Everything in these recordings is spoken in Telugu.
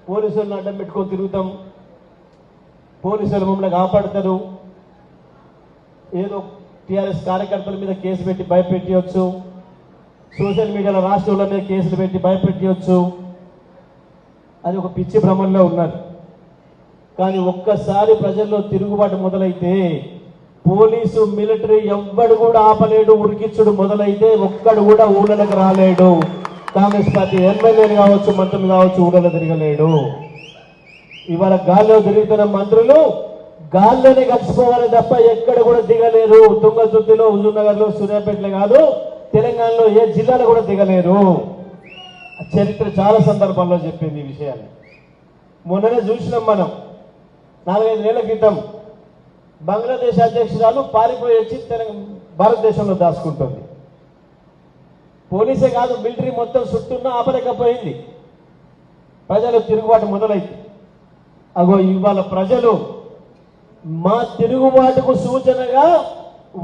పోలీసులను అడ్డం పెట్టుకొని తిరుగుతాం, పోలీసులు మమ్మల్ని కాపాడతారు, ఏదో టీఆర్ఎస్ కార్యకర్తల మీద కేసు పెట్టి భయపెట్టవచ్చు, సోషల్ మీడియాలో రాష్ట్రాల మీద కేసులు పెట్టి భయపెట్టవచ్చు. అది ఒక పిచ్చి భ్రమంలో ఉన్నారు. కానీ ఒక్కసారి ప్రజల్లో తిరుగుబాటు మొదలైతే పోలీసు మిలిటరీ ఎవ్వడు కూడా ఆపలేడు. ఉరికిచ్చుడు మొదలైతే ఒక్కడు కూడా ఊళ్ళకు రాలేడు. కాంగ్రెస్ పార్టీ ఎమ్మెల్యేలు కావచ్చు, మంత్రులు కావచ్చు, ఊళ్ళలో తిరగలేడు. ఇవాళ గాల్లో తిరుగుతున్న మంత్రులు గాల్లోనే కలిసిపోవాలి తప్ప ఎక్కడ కూడా దిగలేరు. తుంగతుర్తిలో, హుజూర్నగర్లో, సూర్యాపేటలో కాదు, తెలంగాణలో ఏ జిల్లాలో కూడా దిగలేరు. చరిత్ర చాలా సందర్భాల్లో చెప్పింది ఈ విషయాన్ని. మొన్ననే చూసినాం మనం. 4-5 నెలల క్రితం బంగ్లాదేశ్ అధ్యక్షురాలు పారిపోయి వచ్చి భారతదేశంలో దాచుకుంటుంది. పోలీసే కాదు, మిలిటరీ మొత్తం చుట్టూన్నా ఆపలేకపోయింది. ప్రజలు తిరుగుబాటు మొదలైంది. అగో ఇవాళ ప్రజలు మా తిరుగుబాటుకు సూచనగా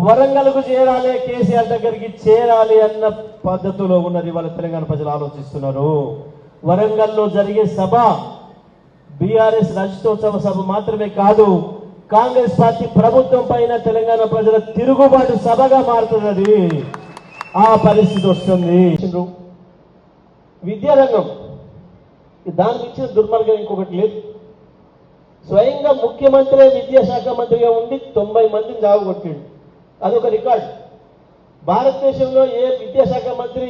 వరంగల్కు చేరాలి, కేసీఆర్ దగ్గరికి చేరాలి అన్న పద్ధతిలో ఉన్నది ఇవాళ తెలంగాణ ప్రజలు ఆలోచిస్తున్నారు. వరంగల్లో జరిగే సభ బీఆర్ఎస్ రజతోత్సవ సభ మాత్రమే కాదు, కాంగ్రెస్ పార్టీ ప్రభుత్వం పైన తెలంగాణ ప్రజల తిరుగుబాటు సభగా మారుతున్నది. ఆ పరిస్థితి వస్తుంది. విద్యారంగం దానికి ఇచ్చిన దుర్మార్గం ఇంకొకటి లేదు. స్వయంగా ముఖ్యమంత్రి విద్యాశాఖ మంత్రిగా ఉండి 90 మందిని జాగొట్టిండు. అదొక రికార్డు. భారతదేశంలో ఏ విద్యాశాఖ మంత్రి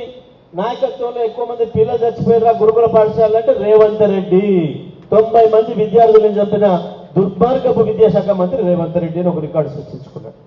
నాయకత్వంలో ఎక్కువ మంది పిల్లలు చచ్చిపోయారా గురుకుల పాఠశాలలు అంటే రేవంత్ రెడ్డి. 90 మంది విద్యార్థులను చంపిన దుర్మార్గపు విద్యాశాఖ మంత్రి రేవంత్ రెడ్డి అని ఒక రికార్డు సృష్టించుకున్నాడు.